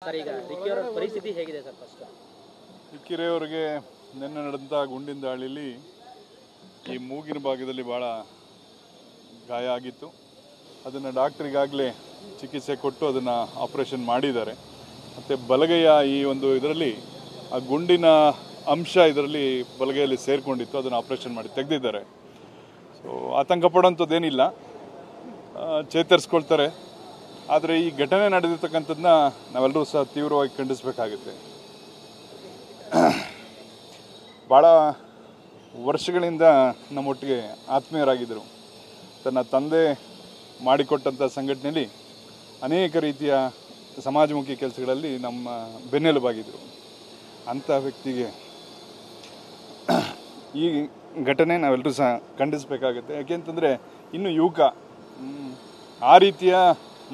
Sir ಈಗ ರಿಕ್ಕಿಯವರ ಪರಿಸ್ಥಿತಿ ಹೇಗಿದೆ ಸರ್? ಫಸ್ಟ್ ರಿಕ್ಕಿಯವರಿಗೆ ನಿನ್ನೆ ನಡೆದಂಥ ಗುಂಡಿನ ದಾಳಿಯಲ್ಲಿ ಈ ಮೂಗಿನ ಭಾಗದಲ್ಲಿ ಭಾಳ ಗಾಯ ಆಗಿತ್ತು. ಅದನ್ನು ಡಾಕ್ಟ್ರಿಗಾಗಲೇ ಚಿಕಿತ್ಸೆ ಕೊಟ್ಟು ಅದನ್ನು ಆಪರೇಷನ್ ಮಾಡಿದ್ದಾರೆ. ಮತ್ತು ಬಲಗೈಯ ಈ ಒಂದು ಇದರಲ್ಲಿ ಆ ಗುಂಡಿನ ಅಂಶ ಇದರಲ್ಲಿ ಬಲಗೈಯಲ್ಲಿ ಸೇರಿಕೊಂಡಿತ್ತು, ಅದನ್ನು ಆಪರೇಷನ್ ಮಾಡಿ ತೆಗೆದಿದ್ದಾರೆ. ಸೊ ಆತಂಕ ಪಡೋಂಥದ್ದೇನಿಲ್ಲ, ಚೇತರಿಸ್ಕೊಳ್ತಾರೆ. ಆದರೆ ಈ ಘಟನೆ ನಡೆದಿರ್ತಕ್ಕಂಥದ್ದನ್ನ ನಾವೆಲ್ಲರೂ ಸಹ ತೀವ್ರವಾಗಿ ಖಂಡಿಸಬೇಕಾಗುತ್ತೆ. ಭಾಳ ವರ್ಷಗಳಿಂದ ನಮ್ಮೊಟ್ಟಿಗೆ ಆತ್ಮೀಯರಾಗಿದ್ದರು. ತನ್ನ ತಂದೆ ಮಾಡಿಕೊಟ್ಟಂಥ ಸಂಘಟನೆಯಲ್ಲಿ ಅನೇಕ ರೀತಿಯ ಸಮಾಜಮುಖಿ ಕೆಲಸಗಳಲ್ಲಿ ನಮ್ಮ ಬೆನ್ನೆಲುಬಾಗಿದ್ದರು. ಅಂಥ ವ್ಯಕ್ತಿಗೆ ಈ ಘಟನೆ ನಾವೆಲ್ಲರೂ ಸಹ ಖಂಡಿಸಬೇಕಾಗುತ್ತೆ. ಯಾಕೆಂತಂದರೆ ಇನ್ನು ಯುವಕ, ಆ ರೀತಿಯ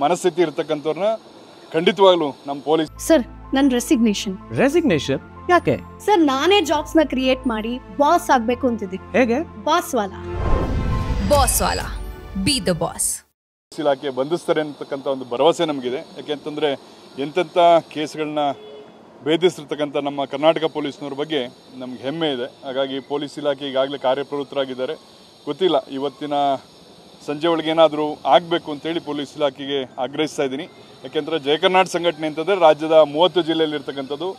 ಮನಸ್ಥಿತಿ ಇರ್ತಕ್ಕಂಥವ್ರನ್ನ ಖಂಡಿತವಾಗ್ಲೂ ನಮ್ಮ ಪೊಲೀಸ್. ಸರ್, ನನ್ನ ರೆಸಿಗ್ನೇಷನ್ ಯಾಕೆ ಸರ್? ನಾನೇ ಜಾಬ್ಸ್ ನ ಕ್ರಿಯೇಟ್ ಮಾಡಿ ಬಾಸ್ ಆಗ್ಬೇಕು ಅಂತಿದ್ದೀನಿ. ಹೇಗೆ? Boss Vala B the boss. ಇಲಾಖೆ ಬಂಧಿಸ್ತಾರೆ ಅಂತಕ್ಕಂಥ ಒಂದು ಭರವಸೆ ನಮಗಿದೆ. ಯಾಕೆಂತಂದರೆ ಎಂತೆಂಥ ಕೇಸ್ಗಳನ್ನ ಭೇದಿಸಿರ್ತಕ್ಕಂಥ ನಮ್ಮ ಕರ್ನಾಟಕ ಪೊಲೀಸ್ನವ್ರ ಬಗ್ಗೆ ನಮ್ಗೆ ಹೆಮ್ಮೆ ಇದೆ. ಹಾಗಾಗಿ ಪೊಲೀಸ್ ಇಲಾಖೆ ಈಗಾಗಲೇ ಕಾರ್ಯಪ್ರವೃತ್ತರಾಗಿದ್ದಾರೆ. ಗೊತ್ತಿಲ್ಲ, ಇವತ್ತಿನ ಸಂಜೆ ಒಳಗೆ ಏನಾದರೂ ಆಗಬೇಕು ಅಂತೇಳಿ ಪೊಲೀಸ್ ಇಲಾಖೆಗೆ ಆಗ್ರಹಿಸ್ತಾ ಇದ್ದೀನಿ. ಯಾಕೆಂದರೆ ಜಯ ಕರ್ನಾಟಕ ಸಂಘಟನೆ ಅಂತಂದರೆ ರಾಜ್ಯದ 30 ಜಿಲ್ಲೆಯಲ್ಲಿರ್ತಕ್ಕಂಥದ್ದು.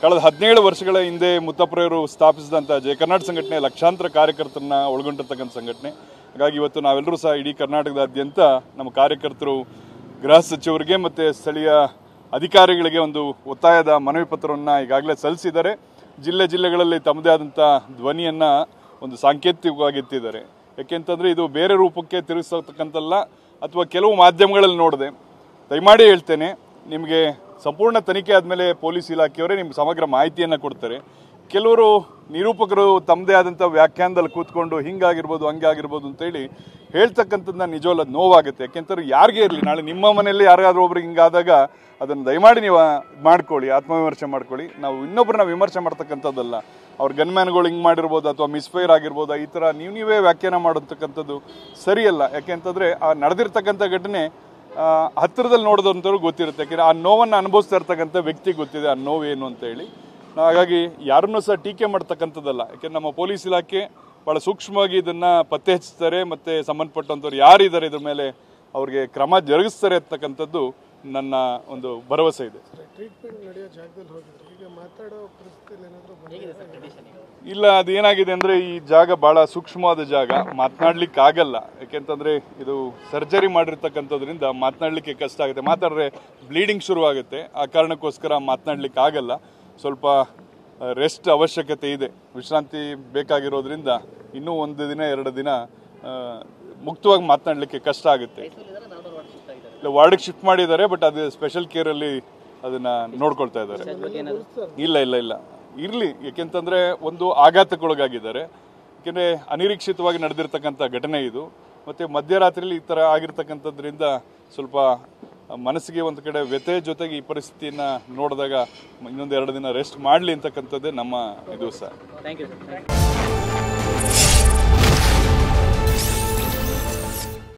ಕಳೆದ 17 ವರ್ಷಗಳ ಹಿಂದೆ ಮುತ್ತಪ್ಪರವರು ಸ್ಥಾಪಿಸಿದಂಥ ಜಯ ಕರ್ನಾಟಕ ಸಂಘಟನೆ ಲಕ್ಷಾಂತರ ಕಾರ್ಯಕರ್ತರನ್ನ ಒಳಗೊಂಡಿರ್ತಕ್ಕಂಥ ಸಂಘಟನೆ. ಹಾಗಾಗಿ ಇವತ್ತು ನಾವೆಲ್ಲರೂ ಸಹ ಇಡೀ ಕರ್ನಾಟಕದಾದ್ಯಂತ ನಮ್ಮ ಕಾರ್ಯಕರ್ತರು ಗೃಹ ಸಚಿವರಿಗೆ ಮತ್ತು ಸ್ಥಳೀಯ ಅಧಿಕಾರಿಗಳಿಗೆ ಒಂದು ಒತ್ತಾಯದ ಮನವಿ ಪತ್ರವನ್ನು ಈಗಾಗಲೇ ಸಲ್ಲಿಸಿದ್ದಾರೆ. ಜಿಲ್ಲೆಗಳಲ್ಲಿ ತಮ್ಮದೇ ಆದಂಥ ಧ್ವನಿಯನ್ನು ಒಂದು ಸಾಂಕೇತಿಕವಾಗಿ ಎತ್ತಿದ್ದಾರೆ. ಯಾಕೆಂತಂದರೆ ಇದು ಬೇರೆ ರೂಪಕ್ಕೆ ತಿರುಗಿಸ್ತಕ್ಕಂಥಲ್ಲ, ಅಥವಾ ಕೆಲವು ಮಾಧ್ಯಮಗಳಲ್ಲಿ ನೋಡಿದೆ. ದಯಮಾಡಿ ಹೇಳ್ತೇನೆ, ನಿಮಗೆ ಸಂಪೂರ್ಣ ತನಿಖೆ ಆದಮೇಲೆ ಪೊಲೀಸ್ ಇಲಾಖೆಯವರೇ ನಿಮ್ಗೆ ಸಮಗ್ರ ಮಾಹಿತಿಯನ್ನು ಕೊಡ್ತಾರೆ. ಕೆಲವರು ನಿರೂಪಕರು ತಮ್ಮದೇ ಆದಂಥ ವ್ಯಾಖ್ಯಾನದಲ್ಲಿ ಕೂತ್ಕೊಂಡು ಹಿಂಗಾಗಿರ್ಬೋದು ಹಂಗಾಗಿರ್ಬೋದು ಅಂತೇಳಿ ಹೇಳ್ತಕ್ಕಂಥದ್ದನ್ನ ನಿಜವಲ್ಲ ನೋವಾಗುತ್ತೆ. ಯಾಕೆಂತಂದ್ರೆ ಯಾರಿಗೇ ಇರಲಿ, ನಾಳೆ ನಿಮ್ಮ ಮನೆಯಲ್ಲಿ ಯಾರಿಗಾದ್ರೂ ಒಬ್ರಿಗೆ ಹಿಂಗಾದಾಗ ಅದನ್ನು ದಯಮಾಡಿ ನೀವು ಮಾಡ್ಕೊಳ್ಳಿ, ಆತ್ಮವಿಮರ್ಶೆ ಮಾಡ್ಕೊಳ್ಳಿ. ನಾವು ಇನ್ನೊಬ್ಬರನ್ನ ವಿಮರ್ಶೆ ಮಾಡ್ತಕ್ಕಂಥದ್ದಲ್ಲ. ಅವ್ರ ಗನ್ಮ್ಯಾನ್ಗಳು ಹಿಂಗೆ ಮಾಡಿರ್ಬೋದು ಅಥವಾ ಮಿಸ್ಫೈರ್ ಆಗಿರ್ಬೋದು, ಈ ಥರ ನೀವೇ ವ್ಯಾಖ್ಯಾನ ಮಾಡತಕ್ಕಂಥದ್ದು ಸರಿಯಲ್ಲ. ಯಾಕೆಂತಂದರೆ ಆ ನಡೆದಿರ್ತಕ್ಕಂಥ ಘಟನೆ ಹತ್ತಿರದಲ್ಲಿ ನೋಡೋದಂಥವ್ರು ಗೊತ್ತಿರುತ್ತೆ. ಯಾಕೆಂದರೆ ಆ ನೋವನ್ನು ಅನುಭವಿಸ್ತಾ ಇರ್ತಕ್ಕಂಥ ವ್ಯಕ್ತಿಗೆ ಗೊತ್ತಿದೆ ಆ ನೋವೇನು ಅಂತ ಹೇಳಿ. ಹಾಗಾಗಿ ಯಾರನ್ನೂ ಸಹ ಟೀಕೆ ಮಾಡ್ತಕ್ಕಂಥದ್ದಲ್ಲ. ಯಾಕೆಂದ್ರೆ ನಮ್ಮ ಪೊಲೀಸ್ ಇಲಾಖೆ ಭಾಳ ಸೂಕ್ಷ್ಮವಾಗಿ ಇದನ್ನು ಪತ್ತೆ ಹಚ್ತಾರೆ ಮತ್ತು ಸಂಬಂಧಪಟ್ಟಂಥವ್ರು ಯಾರಿದ್ದಾರೆ ಇದ್ರ ಮೇಲೆ ಅವ್ರಿಗೆ ಕ್ರಮ ಜರುಗಿಸ್ತಾರೆ ಅಂತಕ್ಕಂಥದ್ದು ನನ್ನ ಒಂದು ಭರವಸೆ ಇದೆ. ಇಲ್ಲ, ಅದೇನಾಗಿದೆ ಅಂದರೆ ಈ ಜಾಗ ಭಾಳ ಸೂಕ್ಷ್ಮವಾದ ಜಾಗ, ಮಾತನಾಡ್ಲಿಕ್ಕೆ ಆಗಲ್ಲ. ಯಾಕೆಂತಂದರೆ ಇದು ಸರ್ಜರಿ ಮಾಡಿರ್ತಕ್ಕಂಥದ್ರಿಂದ ಮಾತನಾಡಲಿಕ್ಕೆ ಕಷ್ಟ ಆಗುತ್ತೆ. ಮಾತಾಡಿದ್ರೆ ಬ್ಲೀಡಿಂಗ್ ಶುರುವಾಗುತ್ತೆ. ಆ ಕಾರಣಕ್ಕೋಸ್ಕರ ಮಾತನಾಡ್ಲಿಕ್ಕೆ ಆಗಲ್ಲ. ಸ್ವಲ್ಪ ರೆಸ್ಟ್ ಅವಶ್ಯಕತೆ ಇದೆ, ವಿಶ್ರಾಂತಿ ಬೇಕಾಗಿರೋದ್ರಿಂದ ಇನ್ನೂ 1 ದಿನ 2 ದಿನ ಮುಕ್ತವಾಗಿ ಮಾತನಾಡಲಿಕ್ಕೆ ಕಷ್ಟ ಆಗುತ್ತೆ. ಇಲ್ಲ, ವಾರ್ಡಿಗೆ ಶಿಫ್ಟ್ ಮಾಡಿದ್ದಾರೆ, ಬಟ್ ಅದು ಸ್ಪೆಷಲ್ ಕೇರಲ್ಲಿ ಅದನ್ನು ನೋಡ್ಕೊಳ್ತಾ ಇದ್ದಾರೆ. ಇಲ್ಲ ಇರಲಿ. ಯಾಕೆಂತಂದರೆ ಒಂದು ಆಘಾತಕ್ಕೊಳಗಾಗಿದ್ದಾರೆ. ಯಾಕೆಂದರೆ ಅನಿರೀಕ್ಷಿತವಾಗಿ ನಡೆದಿರ್ತಕ್ಕಂಥ ಘಟನೆ ಇದು. ಮತ್ತು ಮಧ್ಯರಾತ್ರಿಯಲ್ಲಿ ಈ ಥರ ಆಗಿರ್ತಕ್ಕಂಥದ್ರಿಂದ ಸ್ವಲ್ಪ ಮನಸ್ಸಿಗೆ ಒಂದು ಕಡೆ ವ್ಯಥೆ, ಜೊತೆಗೆ ಈ ಪರಿಸ್ಥಿತಿಯನ್ನು ನೋಡಿದಾಗ ಇನ್ನೊಂದು 2 ದಿನ ರೆಸ್ಟ್ ಮಾಡಲಿ ಅಂತಕ್ಕಂಥದ್ದೇ ನಮ್ಮ ಇದು ಸರ್. Thank you.